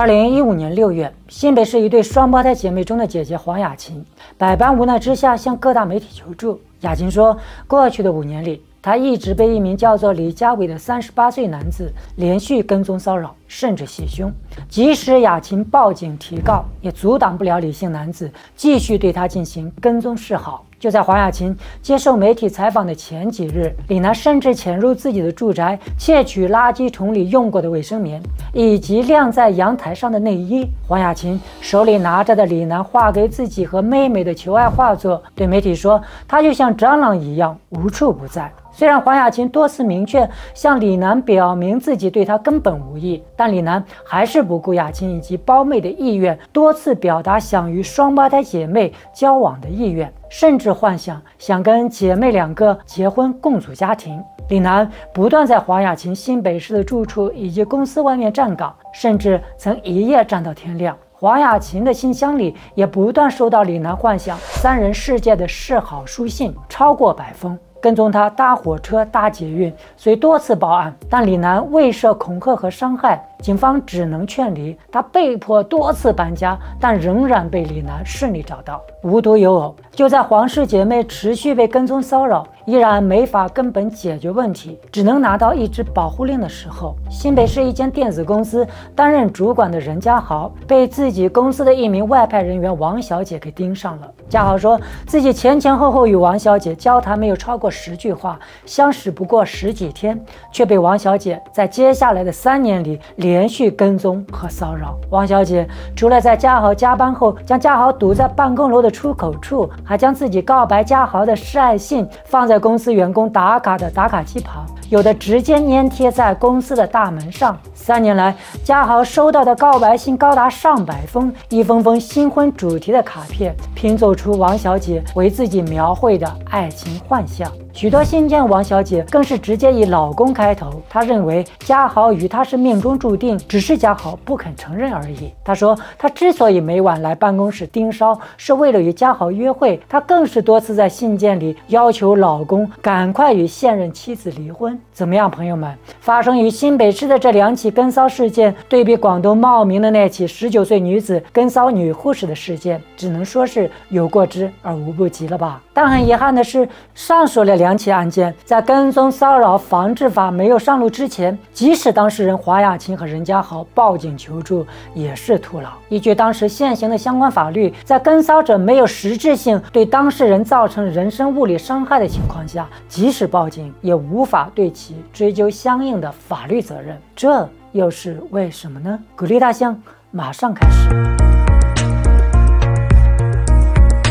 2015年6月，新北市一对双胞胎姐妹中的姐姐黄雅琴，百般无奈之下向各大媒体求助。雅琴说，过去的5年里，她一直被一名叫做李家伟的38岁男子连续跟踪骚扰，甚至袭胸。即使雅琴报警提告，也阻挡不了李姓男子继续对她进行跟踪示好。就在黄雅琴接受媒体采访的前几日，李男甚至潜入自己的住宅，窃取垃圾桶里用过的卫生棉，以及晾在阳台上的内衣。黄雅琴手里拿着的李男画给自己和妹妹的求爱画作，对媒体说，他就像蟑螂一样无处不在。虽然黄雅琴多次明确向李男表明自己对他根本无意，但李男还是不顾雅琴以及胞妹的意愿，多次表达想与双胞胎姐妹交往的意愿，甚至幻想想跟姐妹2个结婚共组家庭。李男不断在黄雅琴新北市的住处以及公司外面站岗，甚至曾一夜站到天亮。黄雅琴的信箱里也不断收到李男幻想3人世界的示好书信，超过100封。跟踪他搭火车、搭捷运，虽多次报案，但李男未涉恐吓和伤害，警方只能劝离。他被迫多次搬家，但仍然被李男顺利找到。无独有偶，就在黄氏姐妹持续被跟踪骚扰，依然没法根本解决问题，只能拿到一纸保护令的时候，新北市一间电子公司担任主管的任家豪被自己公司的一名外派人员王小姐给盯上了。家豪说自己前后与王小姐交谈没有超过10句话，相识不过10几天，却被王小姐在接下来的3年里连续跟踪和骚扰。王小姐除了在家豪加班后将家豪堵在办公楼的出口处，还将自己告白家豪的示爱信放在公司员工打卡的打卡机旁，有的直接粘贴在公司的大门上。3年来，家豪收到的告白信高达上百封，一封封新婚主题的卡片，拼凑出王小姐为自己描绘的爱情幻象。许多信件王小姐更是直接以老公开头，她认为家豪与她是命中注定，只是家豪不肯承认而已。她说她之所以每晚来办公室盯梢，是为了与家豪约会。她更是多次在信件里要求老公赶快与现任妻子离婚。怎么样，朋友们？发生于新北市的这2起跟骚事件，对比广东茂名的那起19岁女子跟骚女护士的事件，只能说是有过之而无不及了吧。但很遗憾的是，上述的2起案件在跟踪骚扰防治法没有上路之前，即使当事人黄雅琴和任家豪报警求助也是徒劳。依据当时现行的相关法律，在跟骚者没有实质性对当事人造成人身物理伤害的情况下，即使报警也无法对其追究相应的法律责任。这又是为什么呢？鼓励大象马上开始。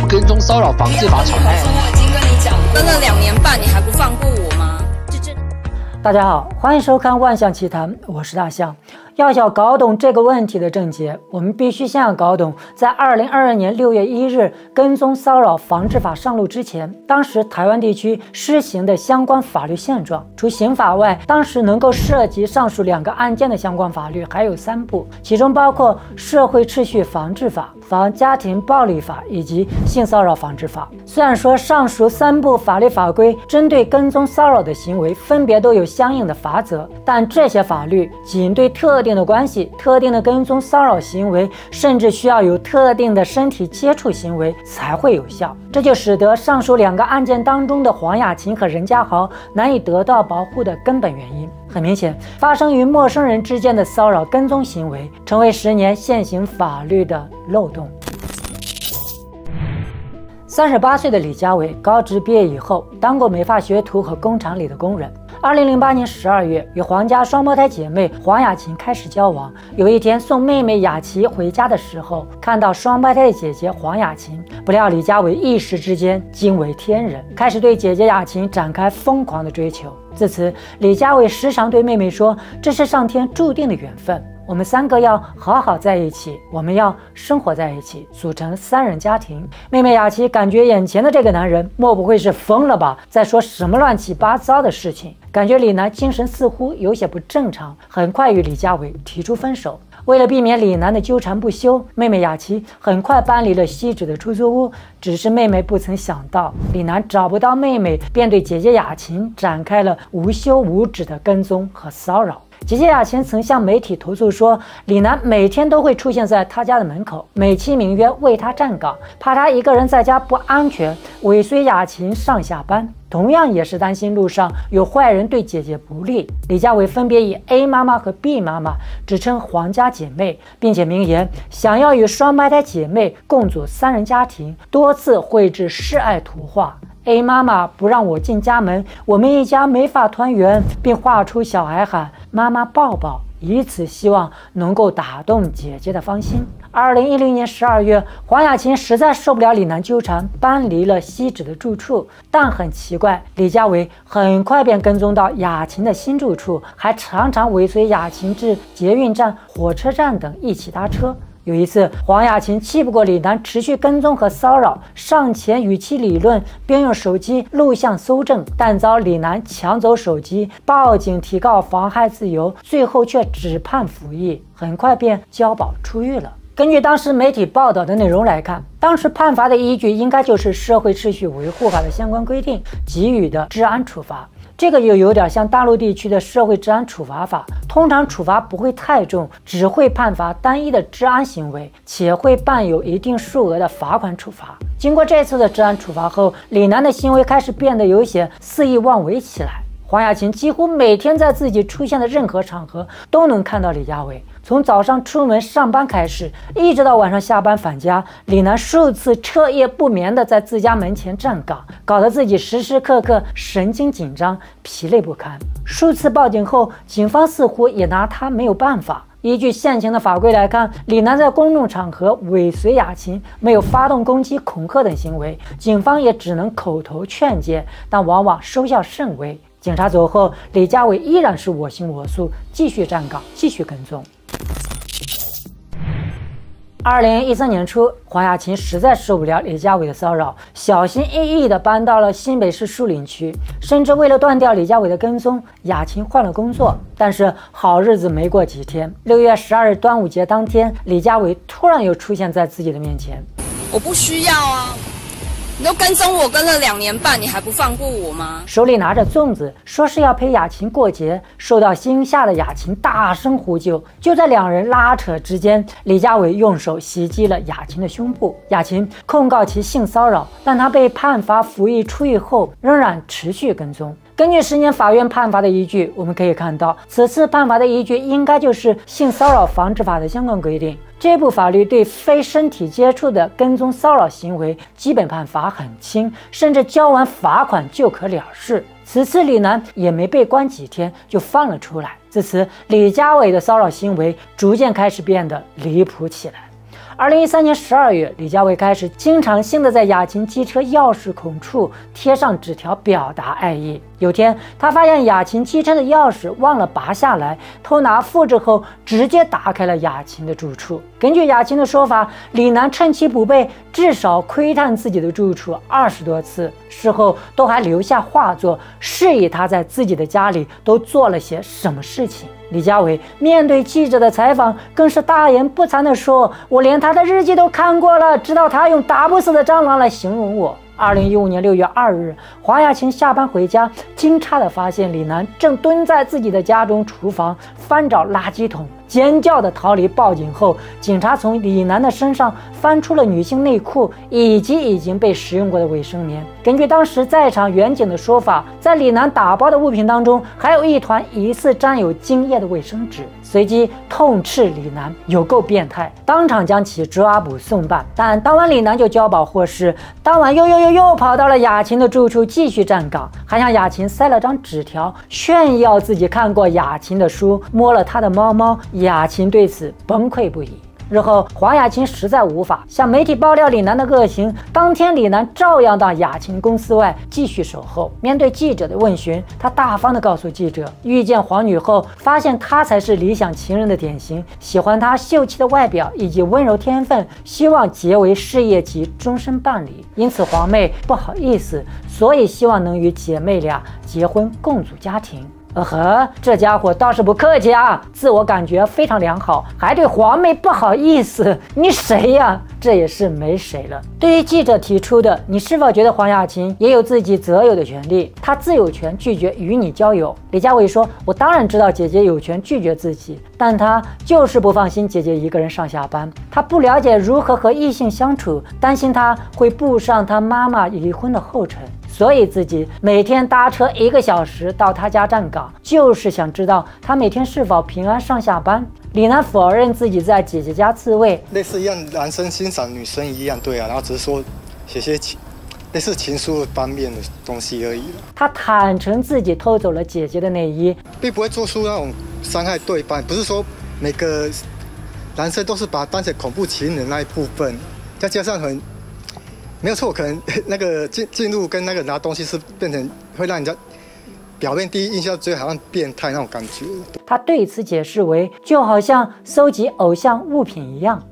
跟踪骚扰防治法草案，我已经跟你讲，跟了2年半，你还不放过我吗？大家好，欢迎收看《万象奇谈》，我是大象。要搞懂这个问题的症结，我们必须先要搞懂，在2022年6月1日跟踪骚扰防治法上路之前，当时台湾地区施行的相关法律现状。除刑法外，当时能够涉及上述2个案件的相关法律还有3部，其中包括社会秩序防治法、防家庭暴力法以及性骚扰防治法。虽然说上述3部法律法规针对跟踪骚扰的行为分别都有相应的罚则，但这些法律仅对特定的关系、特定的跟踪骚扰行为，甚至需要有特定的身体接触行为才会有效。这就使得上述2个案件当中的黄雅琴和任家豪难以得到保护的根本原因。很明显，发生于陌生人之间的骚扰跟踪行为成为10年现行法律的漏洞。38岁的李家伟高职毕业以后，当过美发学徒和工厂里的工人。2008年12月，与黄家双胞胎姐妹黄雅琴开始交往。有一天送妹妹雅琪回家的时候，看到双胞胎的姐姐黄雅琴，不料李家伟一时之间惊为天人，开始对姐姐雅琴展开疯狂的追求。自此，李家伟时常对妹妹说：“这是上天注定的缘分。”我们3个要好好在一起，我们要生活在一起，组成3人家庭。妹妹雅琪感觉眼前的这个男人莫不会是疯了吧，在说什么乱七八糟的事情，感觉李男精神似乎有些不正常，很快与李家伟提出分手。为了避免李男的纠缠不休，妹妹雅琪很快搬离了西址的出租屋。只是妹妹不曾想到，李男找不到妹妹，便对姐姐雅琴展开了无休无止的跟踪和骚扰。姐姐雅琴曾向媒体投诉说，李楠每天都会出现在她家的门口，美其名曰为她站岗，怕她一个人在家不安全，尾随雅琴上下班。同样也是担心路上有坏人对姐姐不利，李家伟分别以 A 妈妈和 B 妈妈指称皇家姐妹，并且明言想要与双胞胎姐妹共组3人家庭，多次绘制示爱图画。A 妈妈不让我进家门，我们一家没法团圆，并画出小孩喊妈妈抱抱，以此希望能够打动姐姐的芳心。2010年12月，黄雅琴实在受不了李楠纠缠，搬离了西址的住处。但很奇怪，李家维很快便跟踪到雅琴的新住处，还常常尾随雅琴至捷运站、火车站等一起搭车。有一次，黄雅琴气不过李楠持续跟踪和骚扰，上前与其理论，并用手机录像搜证，但遭李楠抢走手机，报警提告妨害自由，最后却只判服役，很快便交保出狱了。根据当时媒体报道的内容来看，当时判罚的依据应该就是《社会秩序维护法》的相关规定给予的治安处罚。这个又有点像大陆地区的社会治安处罚法，通常处罚不会太重，只会判罚单一的治安行为，且会伴有一定数额的罚款处罚。经过这次的治安处罚后，李楠的行为开始变得有些肆意妄为起来。黄雅琴几乎每天在自己出现的任何场合都能看到李家维，从早上出门上班开始，一直到晚上下班返家，李楠数次彻夜不眠地在自家门前站岗，搞得自己时时刻刻神经紧张，疲累不堪。数次报警后，警方似乎也拿他没有办法。依据现行的法规来看，李楠在公众场合尾随雅琴，没有发动攻击、恐吓等行为，警方也只能口头劝诫，但往往收效甚微。警察走后，李家维依然是我行我素，继续站岗，继续跟踪。2013年初，黄雅琴实在受不了李家维的骚扰，小心翼翼地搬到了新北市树林区，甚至为了断掉李家维的跟踪，雅琴换了工作。但是好日子没过几天，6月12日端午节当天，李家维突然又出现在自己的面前。我不需要啊，你都跟踪我跟了2年半，你还不放过我吗？手里拿着粽子，说是要陪雅琴过节。受到惊吓的雅琴大声呼救，就在2人拉扯之间，李家维用手袭击了雅琴的胸部。雅琴控告其性骚扰，但他被判罚服役出狱后，仍然持续跟踪。根据10年法院判罚的依据，我们可以看到，此次判罚的依据应该就是《性骚扰防治法》的相关规定。这部法律对非身体接触的跟踪骚扰行为基本判罚很轻，甚至交完罚款就可了事。此次李楠也没被关几天就放了出来。自此，李家维的骚扰行为逐渐开始变得离谱起来。2013年12月，李家维开始经常性的在雅琴机车钥匙孔处贴上纸条表达爱意。有天，他发现雅琴机车的钥匙忘了拔下来，偷拿复制后直接打开了雅琴的住处。根据雅琴的说法，李楠趁其不备，至少窥探自己的住处20多次，事后都还留下画作，示意他在自己的家里都做了些什么事情。李家维面对记者的采访，更是大言不惭地说：“我连他的日记都看过了，知道他用打不死的蟑螂来形容我。” 2015年6月2日，黄雅琴下班回家，惊诧地发现李楠正蹲在自己的家中厨房翻找垃圾桶，尖叫地逃离。报警后，警察从李楠的身上翻出了女性内裤以及已经被食用过的卫生棉。根据当时在场员警的说法，在李楠打包的物品当中还有一团疑似沾有精液的卫生纸。随即痛斥李楠有够变态，当场将其抓捕送办。但当晚李楠就交保获释，当晚又跑到了雅琴的住处继续站岗，还向雅琴塞了张纸条，炫耀自己看过雅琴的书，摸了她的猫猫。雅琴对此崩溃不已。日后，黄雅琴实在无法向媒体爆料李楠的恶行。当天，李楠照样到雅琴公司外继续守候。面对记者的问询，他大方地告诉记者，遇见黄女后，发现她才是理想情人的典型，喜欢她秀气的外表以及温柔天分，希望结为事业及终身伴侣。因此，黄妹不好意思，所以希望能与姐妹俩结婚共组家庭。呵，这家伙倒是不客气啊，自我感觉非常良好，还对黄妹不好意思。你谁呀？这也是没谁了。对于记者提出的，你是否觉得黄雅琴也有自己择友的权利？她自有权拒绝与你交友。李佳伟说：“我当然知道姐姐有权拒绝自己，但她就是不放心姐姐一个人上下班，她不了解如何和异性相处，担心她会步上她妈妈离婚的后尘。”所以自己每天搭车1个小时到他家站岗，就是想知道他每天是否平安上下班。李楠否认自己在姐姐家自慰，类似一样男生欣赏女生一样，对啊，然后只是说写些类似情书方面的东西而已。他坦诚自己偷走了姐姐的内衣，并不会做出那种伤害对方，不是说每个男生都是把他当成恐怖情人那一部分，再加上没有错，可能那个进入跟那个拿东西是变成会让人家表面第一印象觉得好像变态那种感觉。他对此解释为，就好像搜集偶像物品一样。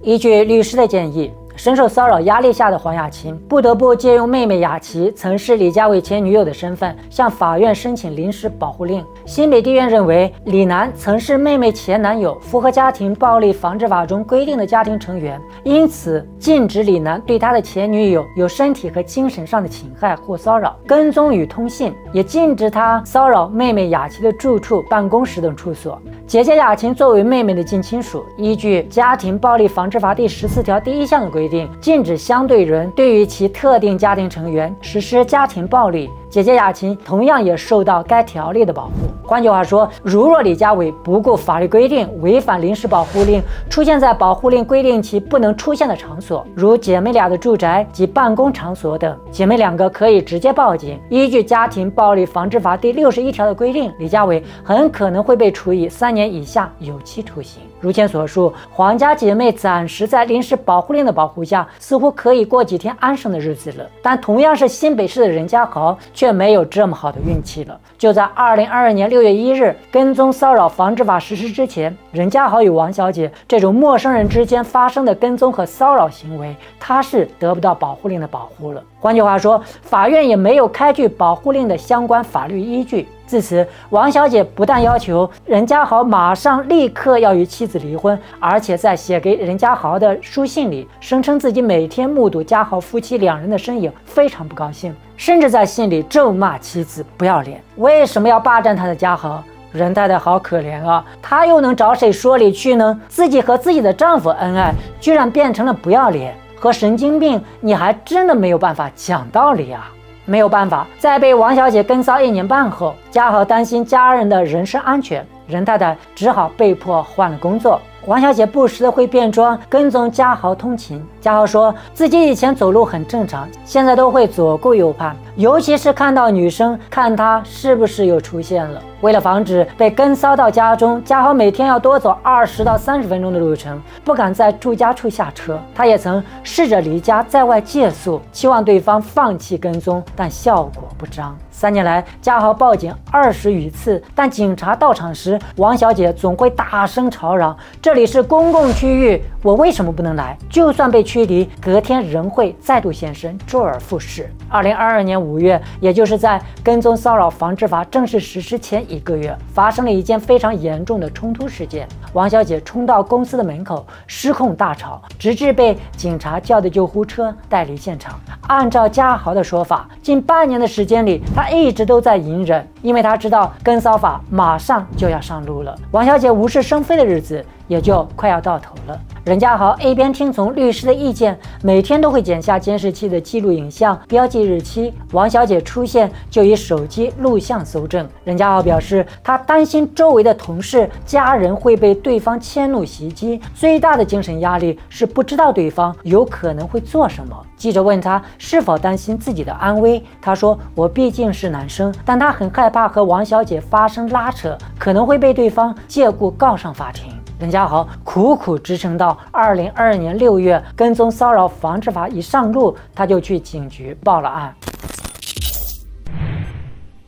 依据律师的建议，深受骚扰压力下的黄雅琴不得不借用妹妹雅琪曾是李佳伟前女友的身份，向法院申请临时保护令。新北地院认为，李楠曾是妹妹前男友，符合家庭暴力防治法中规定的家庭成员，因此禁止李楠对他的前女友有身体和精神上的侵害或骚扰、跟踪与通信，也禁止他骚扰妹妹雅琪的住处、办公室等处所。姐姐雅琴作为妹妹的近亲属，依据《家庭暴力防治法》第14条第1项的规定，禁止相对人对于其特定家庭成员实施家庭暴力。姐姐雅琴同样也受到该条例的保护。换句话说，如若李佳伟不顾法律规定，违反临时保护令，出现在保护令规定其不能出现的场所，如姐妹俩的住宅及办公场所等，姐妹两个可以直接报警。依据《家庭暴力防治法》第61条的规定，李佳伟很可能会被处以3年以下有期徒刑。如前所述，黄家姐妹暂时在临时保护令的保护下，似乎可以过几天安生的日子了。但同样是新北市的任家豪却没有这么好的运气了。就在2022年6月1日，跟踪骚扰防治法实施之前，任家豪与王小姐这种陌生人之间发生的跟踪和骚扰行为，他是得不到保护令的保护了。换句话说，法院也没有开具保护令的相关法律依据。自此，王小姐不但要求任家豪马上立刻要与妻子离婚，而且在写给任家豪的书信里，声称自己每天目睹家豪夫妻2人的身影，非常不高兴，甚至在信里咒骂妻子不要脸。为什么要霸占他的家豪？任太太好可怜啊，她又能找谁说理去呢？自己和自己的丈夫恩爱，居然变成了不要脸和神经病，你还真的没有办法讲道理啊！没有办法，在被王小姐跟骚1年半后，家豪担心家人的人身安全，任太太只好被迫换了工作。王小姐不时的会变装跟踪家豪通勤。家豪说自己以前走路很正常，现在都会左顾右盼，尤其是看到女生，看她是不是又出现了。为了防止被跟骚到家中，家豪每天要多走20到30分钟的路程，不敢在住家处下车。他也曾试着离家在外借宿，期望对方放弃跟踪，但效果不彰。3年来，家豪报警20余次，但警察到场时，王小姐总会大声吵嚷：“这里是公共区域，我为什么不能来？”就算被驱离，隔天仍会再度现身，周而复始。2022年5月，也就是在跟踪骚扰防治法正式实施前1个月，发生了一件非常严重的冲突事件。王小姐冲到公司的门口，失控大吵，直至被警察叫的救护车带离现场。按照家豪的说法，近半年的时间里，他一直都在隐忍，因为他知道跟骚法马上就要上路了。王小姐无事生非的日子也就快要到头了。任家豪一边听从律师的意见，每天都会剪下监视器的记录影像，标记日期。王小姐出现就以手机录像搜证。任家豪表示，他担心周围的同事、家人会被对方迁怒袭击，最大的精神压力是不知道对方有可能会做什么。记者问他是否担心自己的安危，他说：“我毕竟是男生，但他很害怕和王小姐发生拉扯，可能会被对方借故告上法庭。”任家豪苦苦支撑到2022年6月，跟踪骚扰防治法一上路，他就去警局报了案。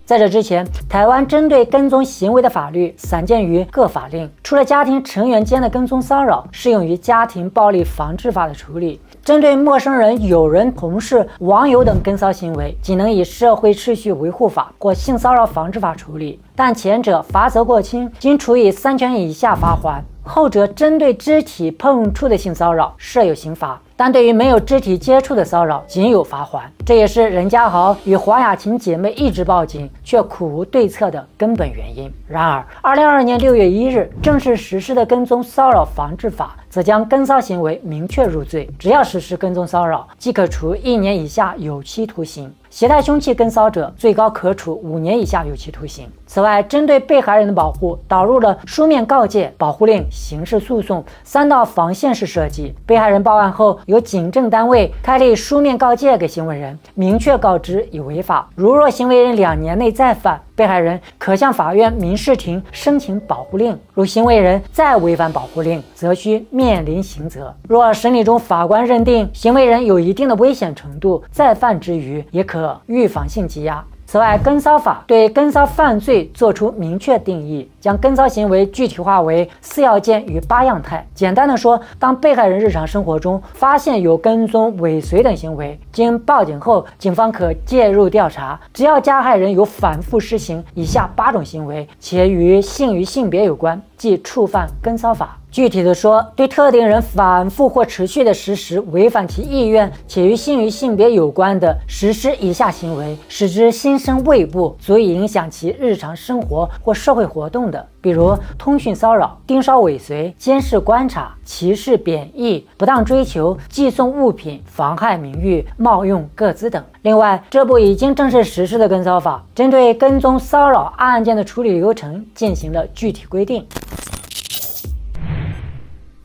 在这之前，台湾针对跟踪行为的法律散见于各法令，除了家庭成员间的跟踪骚扰适用于家庭暴力防治法的处理，针对陌生人、友人、同事、网友等跟骚行为，仅能以社会秩序维护法或性骚扰防治法处理，但前者罚则过轻，仅处以3权以下罚锾。后者针对肢体碰触的性骚扰设有刑罚，但对于没有肢体接触的骚扰仅有罚锾。这也是任家豪与黄雅琴姐妹一直报警却苦无对策的根本原因。然而，2022年6月1日正式实施的跟踪骚扰防治法则将跟骚行为明确入罪，只要实施跟踪骚扰，即可处1年以下有期徒刑。携带凶器跟骚者，最高可处5年以下有期徒刑。此外，针对被害人的保护，导入了书面告诫、保护令、刑事诉讼3道防线式设计。被害人报案后，由警政单位开立书面告诫给行为人，明确告知已违法。若行为人2年内再犯，被害人可向法院民事庭申请保护令。如行为人再违反保护令，则需面临刑责。若审理中法官认定行为人有一定的危险程度，再犯之余也可预防性羁押。此外，跟骚法对跟骚犯罪作出明确定义，将跟骚行为具体化为4要件与8样态。简单的说，当被害人日常生活中发现有跟踪、尾随等行为，经报警后，警方可介入调查。只要加害人有反复施行以下8种行为，且与性别有关，即触犯跟骚法。具体的说，对特定人反复或持续的实施违反其意愿且与性别有关的实施以下行为，使之心生畏怖，足以影响其日常生活或社会活动的，比如通讯骚扰、盯梢尾随、监视观察、歧视贬义、不当追求、寄送物品、妨害名誉、冒用个资等。另外，这部已经正式实施的跟骚法，针对跟踪骚扰案件的处理流程进行了具体规定。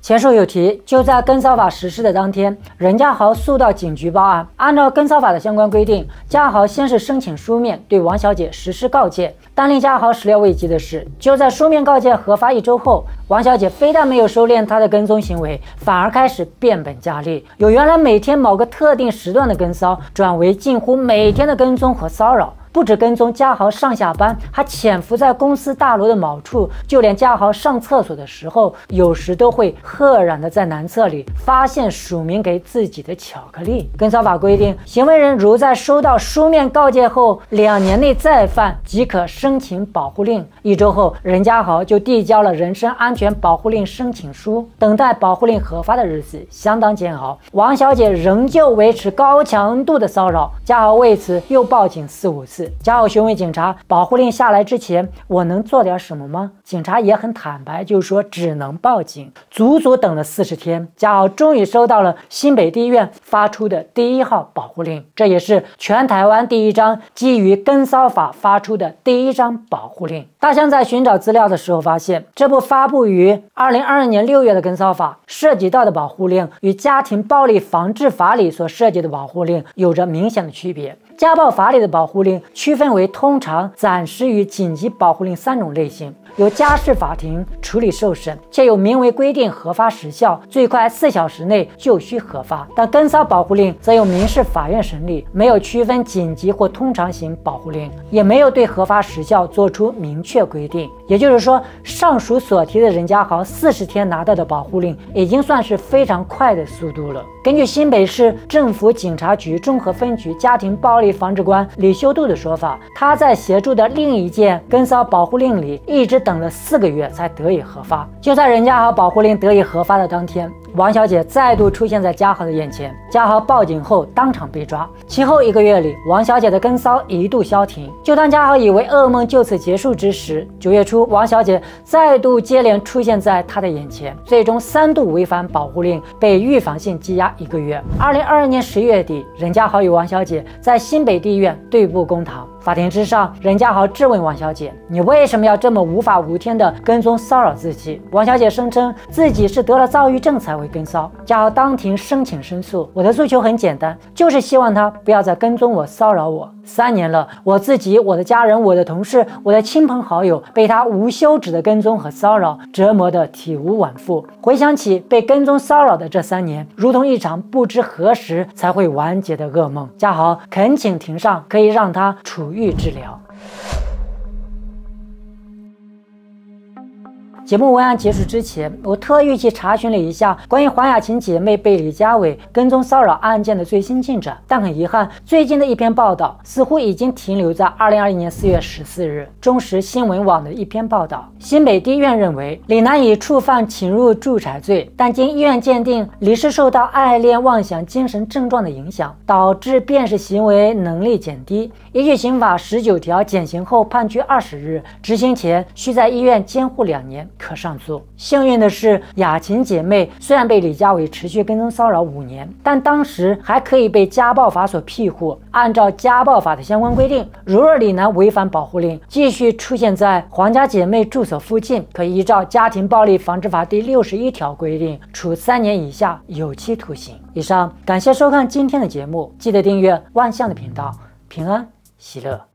前述有提，就在跟骚法实施的当天，任家豪速到警局报案。按照跟骚法的相关规定，家豪先是申请书面对王小姐实施告诫。但令家豪始料未及的是，就在书面告诫核发1周后，王小姐非但没有收敛她的跟踪行为，反而开始变本加厉，由原来每天某个特定时段的跟骚，转为近乎每天的跟踪和骚扰。不止跟踪家豪上下班，还潜伏在公司大楼的某处，就连家豪上厕所的时候，有时都会赫然的在男厕里发现署名给自己的巧克力。跟骚法规定，行为人如在收到书面告诫后2年内再犯，即可申请保护令。1周后，任家豪就递交了人身安全保护令申请书。等待保护令核发的日子相当煎熬，王小姐仍旧维持高强度的骚扰，家豪为此又报警4、5次。家豪询问警察，保护令下来之前，我能做点什么吗？警察也很坦白，就说只能报警。足足等了40天，家豪终于收到了新北地院发出的第1号保护令，这也是全台湾第1张基于跟骚法发出的第1张保护令。大象在寻找资料的时候发现，这部发布于2022年6月的跟骚法涉及到的保护令与家庭暴力防治法里所涉及的保护令有着明显的区别。家暴法里的保护令区分为通常、暂时与紧急保护令3种类型，由家事法庭处理受审，且有明文规定核发时效，最快4小时内就需核发。但跟骚保护令则由民事法院审理，没有区分紧急或通常型保护令，也没有对核发时效做出明确规定。也就是说，上述所提的任家豪40天拿到的保护令，已经算是非常快的速度了。根据新北市政府警察局中和分局家庭暴力防治官李修度的说法，他在协助的另一件跟骚保护令里一直等了4个月才得以核发。就在任家豪保护令得以核发的当天，王小姐再度出现在家豪的眼前，家豪报警后当场被抓。其后1个月里，王小姐的跟骚一度消停。就当家豪以为噩梦就此结束之时，9月初，王小姐再度接连出现在他的眼前，最终3度违反保护令，被预防性羁押1个月。2022年11月底，任家豪与王小姐在新北地院对簿公堂。法庭之上，任家豪质问王小姐：“你为什么要这么无法无天的跟踪骚扰自己？”王小姐声称自己是得了躁郁症才会跟骚。家豪当庭申请申诉：“我的诉求很简单，就是希望他不要再跟踪我、骚扰我。3年了，我自己、我的家人、我的同事、我的亲朋好友被他无休止的跟踪和骚扰折磨得体无完肤。回想起被跟踪骚扰的这3年，如同一场不知何时才会完结的噩梦。”家豪恳请庭上可以让他处愈治疗。节目文案结束之前，我特意去查询了一下关于黄雅琴姐妹被李家伟跟踪骚扰案件的最新进展，但很遗憾，最近的一篇报道似乎已经停留在2021年4月14日中时新闻网的一篇报道。新北地院认为，李男已触犯侵入住宅罪，但经医院鉴定，李是受到爱恋妄想精神症状的影响，导致辨识行为能力减低。依据刑法19条，减刑后判拘20日，执行前需在医院监护2年，可上诉。幸运的是，雅琴姐妹虽然被李家伟持续跟踪骚扰5年，但当时还可以被家暴法所庇护。按照家暴法的相关规定，如若李男违反保护令，继续出现在黄家姐妹住所附近，可依照家庭暴力防治法第61条规定，处3年以下有期徒刑。以上，感谢收看今天的节目，记得订阅万象的频道，平安喜乐。